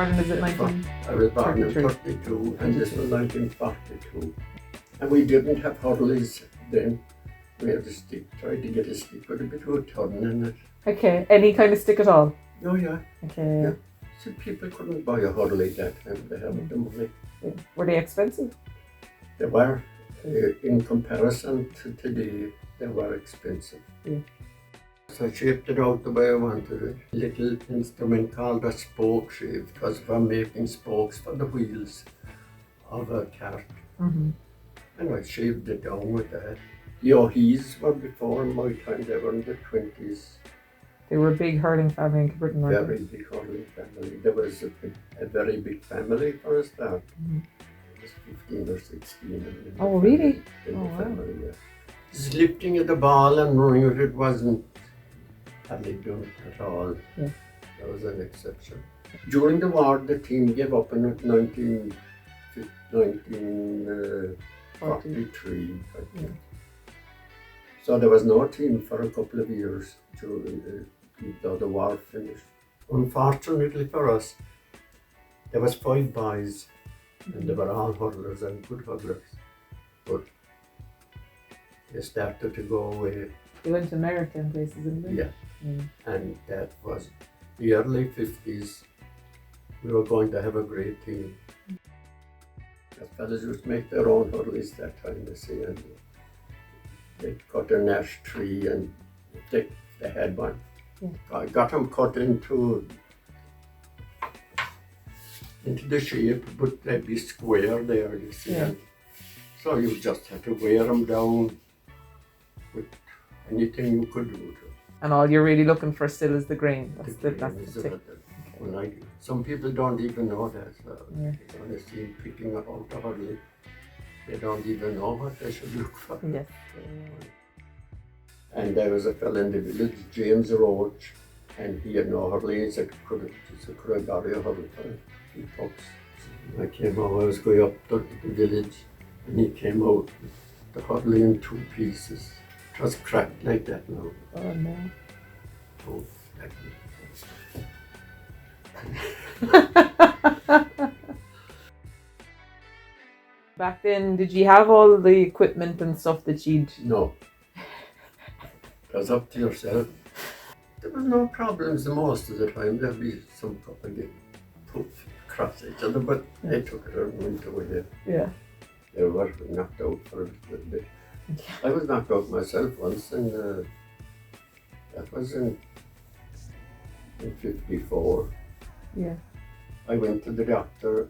born in, is it 19? I was born in 33. 32 and this was 1942. And we didn't have hurleys then. We had a stick, tried to get a stick with a bit of a turn in it. Okay, any kind of stick at all? Oh yeah. Okay. Yeah. So people couldn't buy a hurley that time, they hadn't the money. Yeah. Were they expensive? They were, in comparison to today, they were expensive. Yeah. So I shaped it out the way I wanted it. A little instrument called a spoke shave, because for making spokes for the wheels of a cart. Mm-hmm. And I shaved it down with that. The O'Hees were before my time, they were in the 20s. They were a big hurling family in Britain, weren't Very big hurling family. There was a very big family for a start. Mm-hmm. It was 15 or 16. In Oh, the really? Family, in Oh, the wow. family, yeah. Just lifting of the ball and running with it wasn't hardly done at all. Yeah. That was an exception. During the war, the team gave up in 1943, I think. Yeah. So there was no team for a couple of years during the war finished. Unfortunately for us, there was 5 boys and they were all hurlers and good hurlers. But they started to go away. They went to America and places, didn't they? Yeah. Mm. And that was the early 50s. We were going to have a great team. The fellas used to make their own hurleys that time, you see, and they cut an ash tree and they had one. Yeah. I got them cut into the shape, but they'd be square there, you see. Yeah. So you just had to wear them down with anything you could do to them. And all you're really looking for still is the grain. That's the tick. Well, some people don't even know that. Yeah. When they see picking out a hurley, they don't even know what they should look for. Yes. And there was a fellow in the village, James Roach, and he had no hurley. He said, could I got you a hurley for a few bucks? I came out, I was going up to the village, and he came out with the hurley in 2 pieces. It was cracked like that now. Oh no. Oh, that Back then, did you have all the equipment and stuff that you'd... No. It was up to yourself. There was no problems most of the time. There'd be some couple get put across each other, but they took it and went away. Yeah. They were knocked out for a little bit. I was knocked out myself once, and that was in 54. Yeah. I went to the doctor,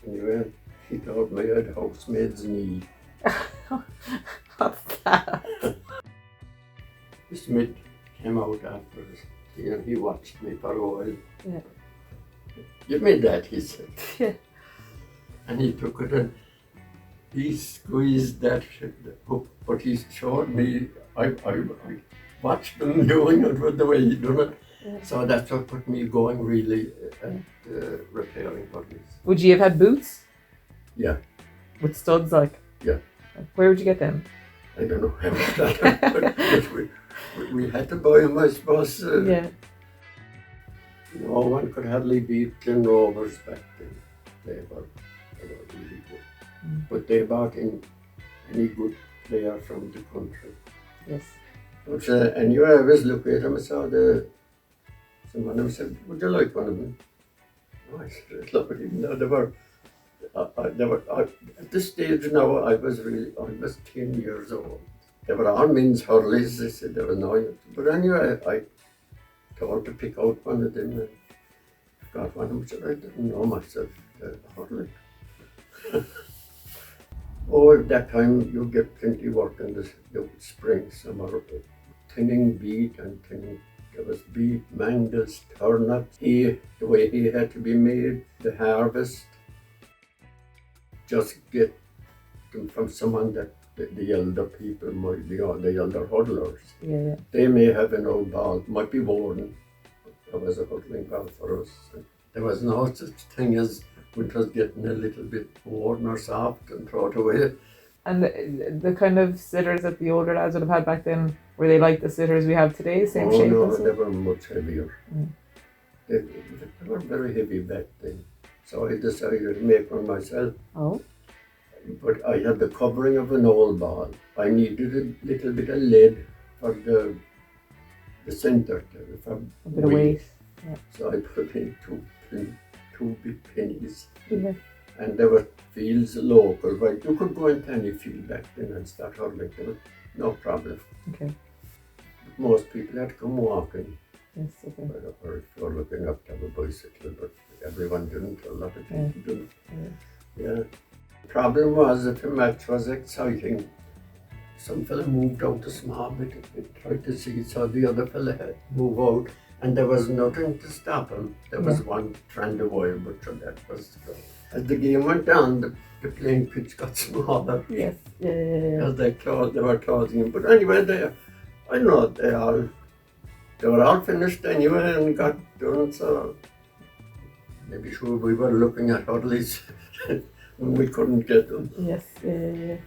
and he told me I had housemaid's knee. What's that? The Smith came out afterwards, and he watched me for a while. Yeah. Give me that, he said. Yeah. And he took it and he squeezed that hook, but he showed me, I watched him doing it with the way he done it. Yeah. So that's what put me going really at repairing hurleys. Would you have had boots? Yeah. With studs, like? Yeah. Where would you get them? I don't know how much that, but we had to buy them, I suppose. Yeah. No one could hardly beat Glen Rovers back then. They were really good. Mm. But they bought in any good player from the country. Yes. But anyway, I was looking at them, I saw someone of them said, would you like one of them? Oh, I said, look at him now, they were at this stage now, I was 10 years old. They were all men's hurleys, they said they were no. But anyway, I told to pick out one of them and got one of them, said I didn't know myself, the hurley. Oh, at that time you get plenty work in the spring, summer, thinning beet and thinning. There was beet, mangels, turnips, the way he had to be made, the harvest. Just get them from someone that the elder people might be on, the elder hurlers. Yeah. They may have an old ball, might be worn. There was a hurling ball for us. There was no such thing as which was getting a little bit worn or soft and thrown away. And the kind of sitters that the older lads would have had back then, were they like the sitters we have today, same shape? No, and stuff? they were much heavier. Mm. They were very heavy back then. So I decided to make one myself. Oh, But I had the covering of an old ball. I needed a little bit of lead for the center, for a bit of weight. So I put in two big pennies. Yeah. And there were fields local, right? You could go into any field back then and start hurling. There was no problem. Okay. But most people had to come walking. Yes. Okay. Or if you're looking up to have a bicycle, but everyone didn't. A lot of people didn't. Yeah. The problem was that the match was exciting. Some fella moved out a small bit and tried to see, so the other fella had to move out, and there was nothing to stop him. There was one trend away, but that was as the game went on, the playing pitch got smaller. Yes. Yeah. As they were closing him. But anyway, I know they were all finished anyway and got done, so maybe sure we were looking at hurleys when we couldn't get them. Yes. Yeah.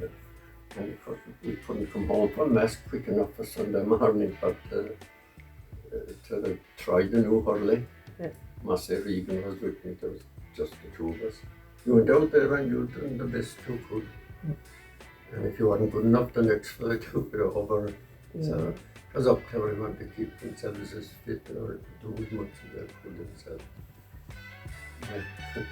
And we couldn't come home from Mass quick enough for Sunday morning, but to try the new hurley. Yes. Massey Regan was with me, there was just the two of us. You went out there and you done the best you could. And if you weren't good enough, the next fella took it over. Yeah. So it was up to everyone to keep themselves as fit or do as much as they could themselves. Yeah.